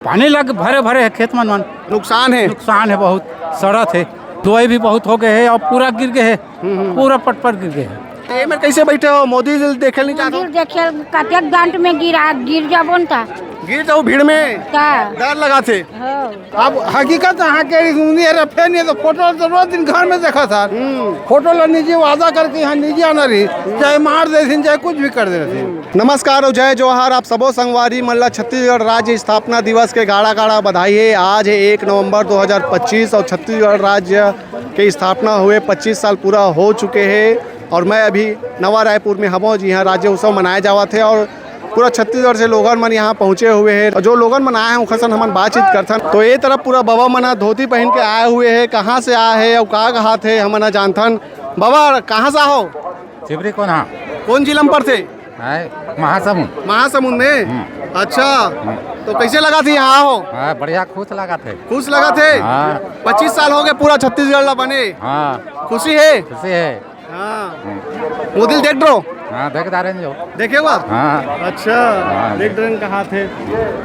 पानी लग भरे भरे है खेत मन मन। नुकसान है। नुकसान है बहुत, सड़क है, दुआई भी बहुत हो गए है और पूरा गिर गए है, पूरा पट गिर गए है। ये में कैसे बैठे हो? मोदी जी देखे नहीं चाहते? देखे कतेक डांट में गिर जाबो न ता गिर जाओ भीड़ में, डर लगा थे। अब हकीकत यहाँ के रफे नहीं तो फोटो तो रोज दिन घर में देखा था। फोटो ला निजी वादा करके यहाँ निजी आना रही, चाहे मार दे चाहे कुछ भी कर दे रहे। नमस्कार और जय जोहार आप सबो संगवारी मल्ला। छत्तीसगढ़ राज्य स्थापना दिवस के गाड़ा गाड़ा बधाई है। आज है 1 नवंबर 2025 और छत्तीसगढ़ राज्य के स्थापना हुए 25 साल पूरा हो चुके हैं। और मैं अभी नवा रायपुर में हूँ जी। यहाँ राज्य उत्सव मनाया जावा थे और पूरा छत्तीसगढ़ से लोगन मन यहाँ पहुँचे हुए हैं। और जो लोगन मन आए हैं उनसे हम बातचीत करथन। तो ये तरफ पूरा बाबा मना धोती पहन के आए हुए हैं। कहाँ से आए हैं और कहाँ थे हम ना जानथन। बाबा कहाँ से हो? चिपरी कोना। कौन जिला में पड़ते? महासमुंद। महासमुंद में। अच्छा, तो कैसे लगा थी यहाँ हो? बढ़िया खुश लगा थे। खुश लगा थे? 25 साल हो गए पूरा छत्तीसगढ़ ला बने। खुशी है? खुशी है। मोदी देख दो। देख रहे जो देखे हुआ। अच्छा, देख रहे कहाँ थे?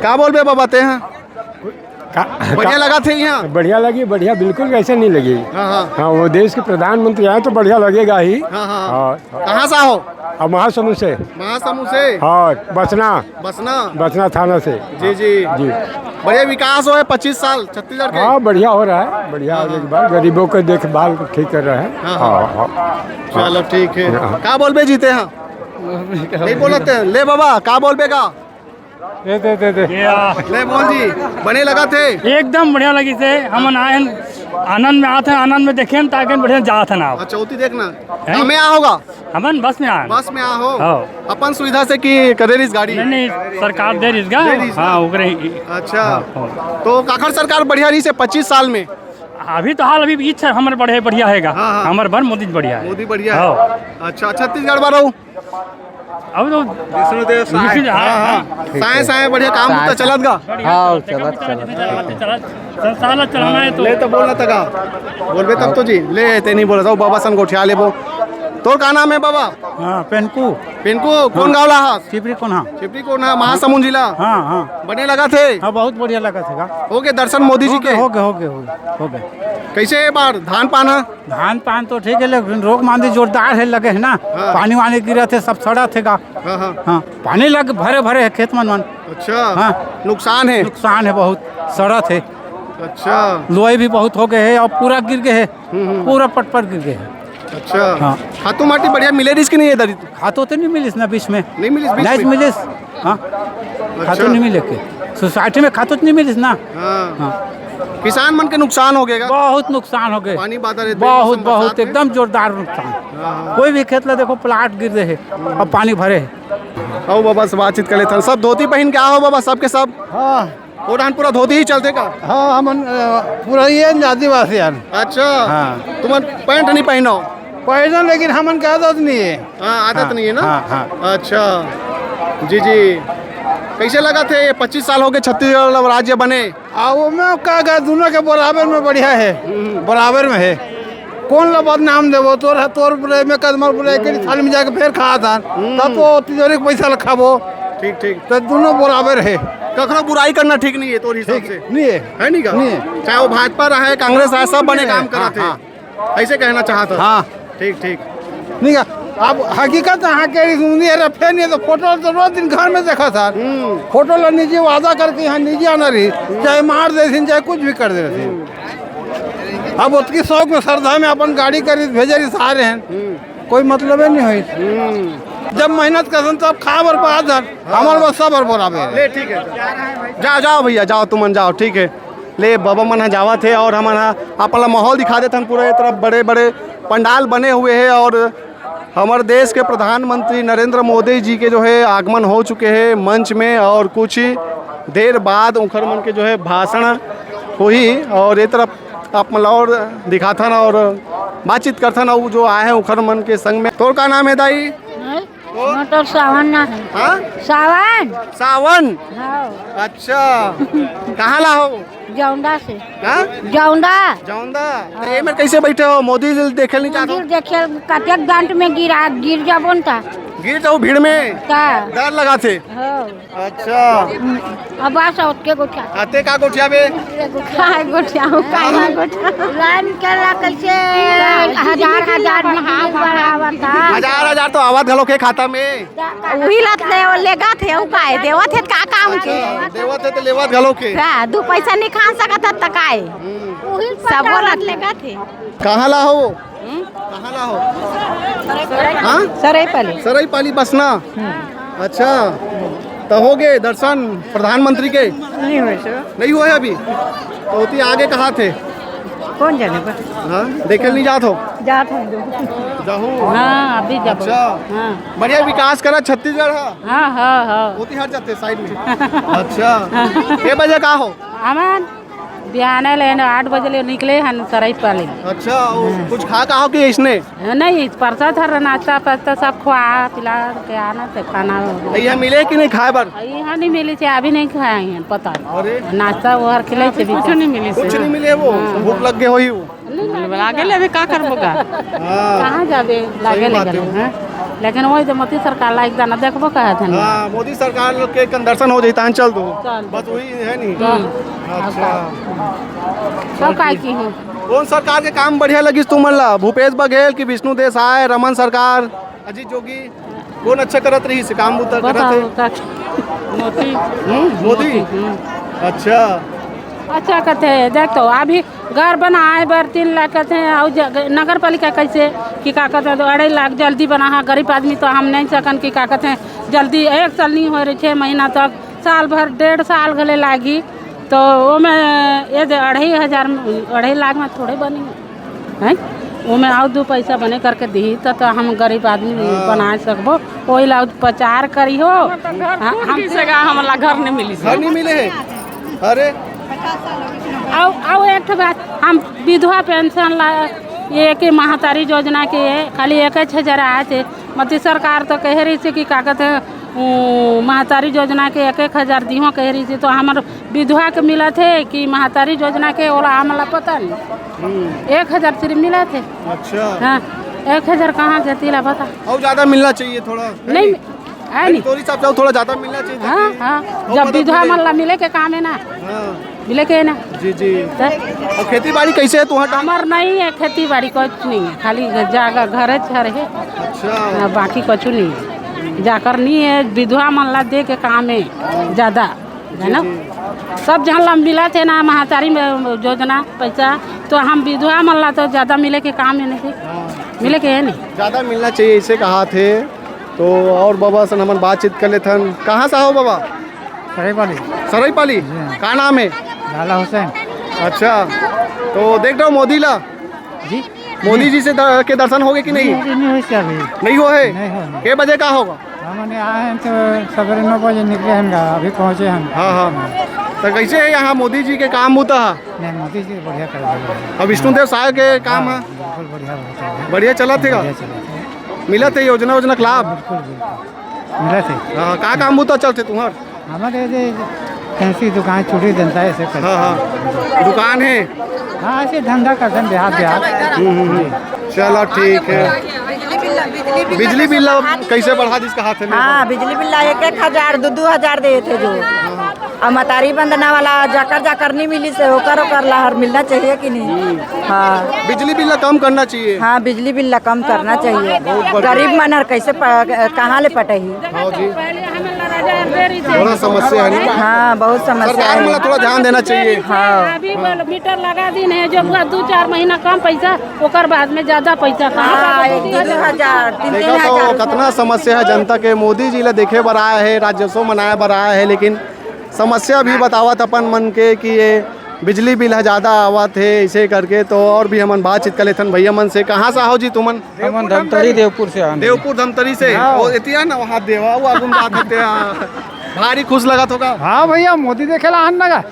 क्या बोल बे बाबा ते हैं? बढ़िया लगा थे यहाँ? बढ़िया लगी, बढ़िया बिल्कुल कैसे नहीं लगी। हाँ, वो देश के प्रधानमंत्री आए तो बढ़िया लगेगा ही। कहाँ से हो? अब महासमुंद से। महासमुंद से? हाँ, बसना थाना से। जी जी जी। बढ़िया विकास हो 25 साल छत्तीसगढ़ के। हाँ, बढ़िया हो रहा है, बढ़िया होने के बाद गरीबों का देखभाल ठीक कर रहे हैं। चलो ठीक है। क्या बोल बे जीते हैं? नहीं बोलते ले बाबा, क्या बोल बेगा? दे ले बोल जी। बने लगा थे? एकदम बढ़िया लगी थे। हम आनंद में आते हैं, आनंद में देखे ताकि बढ़िया जात है ना। अच्छा, उती देखना हमें आ होगा। हमन बस में आए। बस में आ हो अपन सुविधा से कि करे इस गाड़ी? नहीं, सरकार दे रिसगा। हाँ, उगरे। अच्छा, तो काखर सरकार बढ़िया रही से 25 साल में? अभी तो हाल अभी इच्छा हमारे बढ़िया बढ़िया हैगा। हमारे भर मोदी बढ़िया है। मोदी बढ़िया है। अच्छा, छत्तीसगढ़ बारो अब तो साए बढ़िया काम तो चलत गा। हाँ, चलत चलाना है तो ले तो बोलना तगा बोलबे तब तो जी ले ते नहीं बोला तो बाबा सन गोठिया लेबो। तोर का नाम है बाबा? पेनकू। पेनकू कौन गाँव ला? चिपरी कोना। चिपरी कोना, महासमुंद जिला। हाँ। बने लगा थे? हाँ, बहुत बढ़िया लगा थे। हो गए दर्शन मोदी जी के? हो गए। कैसे है बार धान पान तो ठीक है, लेकिन रोग मांदी जोरदार है लगे है ना। पानी वानी गिरा थे, सब सड़ा थे गा। हाँ, पानी लग भरे भरे है खेत मन मन। अच्छा, नुकसान है बहुत, सड़क है। अच्छा, दुआई भी बहुत हो गए है और पूरा गिर गए है, पूरा पट गिर गए है। अच्छा, खातू माटी बढ़िया मिले इसकी नहीं है इधर? खातों तो नहीं मिलिस ना बीच में। नहीं मिलिस बीच नहीं में? मिलिस। हाँ, खातों नहीं मिले के सोसाइटी में खातों नहीं मिलिस ना। किसान मन के नुकसान हो गएगा। बहुत नुकसान हो गए। पानी बादल बहुत एकदम जोरदार नुकसान। कोई भी खेत ला देखो प्लाट गिर रहे है और पानी भरे है। आओ बाबा से बातचीत कर लेते। सब धोती पहन के आओ बाबा, सबके सब। हाँ, पूरा धोती ही चलते का? हाँ, हम पूरा ये आदिवासी यार। अच्छा, तुम पैंट नहीं पहनो? पहना, लेकिन हमन का आदत नहीं है। आदत नहीं है ना। हाँ। अच्छा जी। कैसे लगा थे 25 साल हो गए छत्तीसगढ़ राज्य बने? वो में का दोनों के बराबर में बढ़िया है, बराबर में है। कौन ला बदनाम देवो? तोर बुरे में कदमर बुरे के थाली में जाके फिर खा था तब तो तिजोरी के पैसा लखाबो। ठीक तो दोनों बराबर है। कखनो बुराई करना ठीक नहीं है तोर हिसाब से? नहीं है नहीं का? नहीं है। चाहे वो भाजपा रहे, कांग्रेस रहे, सब बने काम करा थे। ऐसे कहना चाहता? हाँ, ठीक। नहीं का? अब हकीकत यहाँ के रफे नहीं तो फोटो तो रोज दिन घर में देखा था। फोटो ला निजी वादा करके यहाँ निजी आना रही, चाहे मार दे चाहे कुछ भी कर दे रहे। अब उसकी शौक में श्रद्धा में अपन गाड़ी कर भेजे सारे हैं, कोई मतलब नहीं हुई। जब मेहनत कर तब खा बर पाद हमारे बस सब बराबर। ले ठीक है, जाओ भैया जाओ, तुम जाओ ठीक है। ले बाबा मन जावा थे और हम अपना माहौल दिखा देते हैं। पूरे तरफ बड़े बड़े पंडाल बने हुए हैं और हमारे देश के प्रधानमंत्री नरेंद्र मोदी जी के जो है आगमन हो चुके हैं मंच में। और कुछ ही देर बाद उखर मन के जो है भाषण हुई और ये तरफ आप मतलब और दिखाता ना और बातचीत करता ना वो जो आए हैं उखर मन के संग में। तोर का नाम है दाई? तो सावन ना है। हाँ? सावन। अच्छा, कहाँ ला हो? जौंडा से। जौंडा। ये में कैसे बैठे हो? मोदी जी देखे नहीं चाहते? देखे कतेक डांट में गिर जाबो न ता गिर जाओ भीड़ में का डर लगा थे। हो अच्छा अब बस उसके गोठा आते का गोठिया बे काय गोठा काय गोठा लाइन केला कैसे हजार हजार में बढ़ावता 1000 तो आवाज घलो के खाता में वही लत लेगा थे उ काय देवत है का काम के देवत है तो लेवत घलो के का दू पैसा नहीं खा सकत त काय सब लत लेगा थे कहाँ ला हो कहाँ ला हो हाँ सराई पाली बसना अच्छा तो हो गए दर्शन प्रधानमंत्री के नहीं हुए अभी तो उतनी आगे कहाँ थे कौन जाने पर हाँ देखे नहीं जात हो जात है जाहू हां अभी जब अच्छा हां बढ़िया विकास करा छत्तीसगढ़ है हां उतनी हट जाते साइड में अच्छा के बजे का हो अमन बिहाने लेने 8 बजे ले निकले हन सराई पाली अच्छा कुछ खा का हो कि इसने नहीं परसा था नाश्ता पास्ता सब खवा पिला के आना थे खाना यहाँ मिले कि नहीं खाए बार यहाँ नहीं मिली थे अभी नहीं खाए हैं पता अरे नाश्ता वो खिले थे कुछ नहीं मिली कुछ नहीं मिले वो भूख लग गए होई वो लागे ले अभी का करबोगा हाँ कहाँ जाबे लागे ले गए हैं लेकिन वही तो मोदी सरकार लाइक दाना देखबो कहा था ना हाँ मोदी सरकार लोग के दर्शन हो जाता चल दो चल। बस वही है नहीं अच्छा सब काय की हूँ कौन सरकार के काम बढ़िया लगी तुम ला भूपेश बघेल की विष्णु देसाई रमन सरकार अजीत जोगी कौन अच्छा करत रही से काम उतर करत है मोदी मोदी अच्छा अच्छा कहते हैं देख तो अभी घर बनाए बर 3 लाख कहते हैं और नगर पालिका कैसे कि का कहते हैं 2.5 लाख जल्दी बना है गरीब आदमी तो हम नहीं सकन कि का कहते हैं जल्दी 1 साल नहीं हो रही 6 महीना तक साल भर 1.5 साल गले लागी तो वो में ये 2.5 लाख में थोड़े बनी है वो में और 2 पैसा बने करके दी तो हम गरीब आदमी बना सकबो कोई ला प्रचार करी हो हम हमारा घर नहीं मिली घर नहीं मिले है अरे आओ एक बात हम विधवा पेंशन ला ये कि महातारी योजना के खाली 1,000 आए थे मोदी सरकार तो कह रही थी कि का कहते हैं महातारी योजना के 1,000 दिहो कह रही थी तो हमारे विधवा के मिला थे कि महातारी योजना के ओला हमला पता नहीं 1,000 सिर्फ मिला थे अच्छा हाँ 1,000 कहाँ से तिला पता और ज्यादा मिलना चाहिए थोड़ा नहीं है नहीं तोरी साहब थोड़ा ज्यादा मिलना चाहिए हाँ हाँ जब विधवा मल्ला मिले के काम है ना हाँ मिले के है ना जी जी और खेती बाड़ी कैसे है तुम्हारा हमार नहीं है खेती बाड़ी कुछ नहीं है खाली जागा घर छर है अच्छा बाकी कुछ नहीं है जाकर नहीं है विधवा मल्ला दे के काम है ज़्यादा है ना सब जहाँ ला मिला थे ना महातारी में योजना पैसा तो हम विधवा मल्ला तो ज़्यादा मिले के काम है नहीं मिले के है नहीं ज़्यादा मिलना चाहिए इसे कहा थे तो और बाबा से हम बातचीत कर लेते हैं कहाँ से हो बाबा सराई पाली का नाम है लाला हुसैन अच्छा तो देख रहे हो मोदी ला जी मोदी जी से के दर्शन हो गए कि नहीं नहीं हुई से अभी नहीं हो है नहीं हो के बजे का होगा हमने आए हैं तो सवेरे 9 बजे निकले हैं अभी पहुँचे हम हाँ हाँ तो कैसे है यहाँ मोदी जी के काम होता है नहीं मोदी जी बढ़िया कर रहे हैं अब विष्णु देव साय के काम है बिल्कुल बढ़िया बढ़िया चला थे मिला थे योजना वोजना का लाभ मिला थे हाँ का काम होता चलते तुम्हार हमारे फैंसी दुकान छोटी जनता है ऐसे करते हाँ हाँ दुकान है हाँ ऐसे धंधा करते हैं बिहार चलो ठीक है बिजली बिल कैसे बढ़ा जिसका हाथ में हाँ बिजली बिल 1,000 2,000 दिए थे जो अब मतारी बंदना वाला जाकर नहीं मिली से ओकर लहर मिलना चाहिए कि नहीं हाँ बिजली बिल कम करना चाहिए हाँ बिजली बिल कम करना चाहिए गरीब मनर कैसे कहाँ ले पटही हाँ जी बड़ा समस्या है ना हाँ बहुत समस्या सरकार है में थोड़ा ध्यान देना चाहिए हाँ अभी मीटर लगा दी है जो 2-4 महीना कम पैसा ओकर बाद में ज्यादा पैसा हाँ 1,000 देखा तो कितना समस्या है जनता के मोदी जी ला देखे बर आया है राजस्व मनाए बर आया है लेकिन समस्या भी बतावत अपन मन के कि ये बिजली बिल है ज़्यादा आवत है इसे करके तो और भी हमन बातचीत कर लेथन भैया मन से कहाँ से आओ जी तुमन हम धमतरी देवपुर से आए देवपुर धमतरी से ओ एतिया ना वहाँ देवा वो आगुम जात हते भारी खुश लगत होगा हाँ भैया मोदी देखेला आन लगा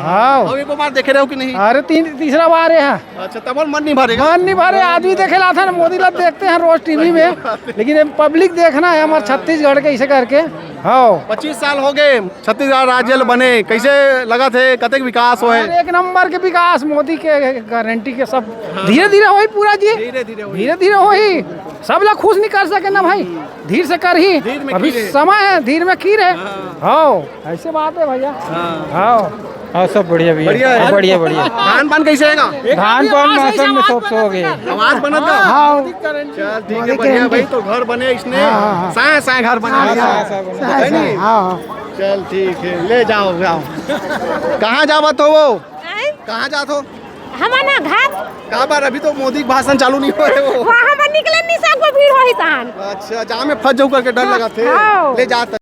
हाँ और एक बार देखे रहे हो कि नहीं अरे तीसरा बार है अच्छा तब मन नहीं भरेगा मन नहीं भरे आदमी देखेला था मोदी ला देखते हैं रोज टीवी में लेकिन पब्लिक देखना है हमारे छत्तीसगढ़ के इसे करके हाँ 25 साल हो गए छत्तीसगढ़ राज्य बने, कैसे लगा थे, कतक विकास हो और एक नंबर के विकास मोदी के गारंटी के सब धीरे धीरे हो पूरा जी, धीरे धीरे हो ही सब लोग खुश नहीं कर सके ना भाई, धीरे से कर ही, अभी समय है धीरे में खीर है। हाँ ऐसे बात है भैया। हाँ हाँ सब बढ़िया भैया, बढ़िया बढ़िया। धान पान कैसे हैगा? धान पान मौसम में सब सो गए। आवाज बनत बा? हाँ चल ठीक है, बढ़िया भाई, तो घर बने इसने साए साए घर बना लिया है नहीं? चल ठीक है, ले जाओ जाओ। कहाँ जावत हो वो? कहाँ जात हो? हमारा घर कहाँ बार अभी तो मोदी के भाषण चालू नहीं हो रहे वो। वहाँ हम निकले नहीं, सबको भीड़ हो ही तान। अच्छा, जहाँ में फंस जाऊँ करके डर लगा थे, ले जाता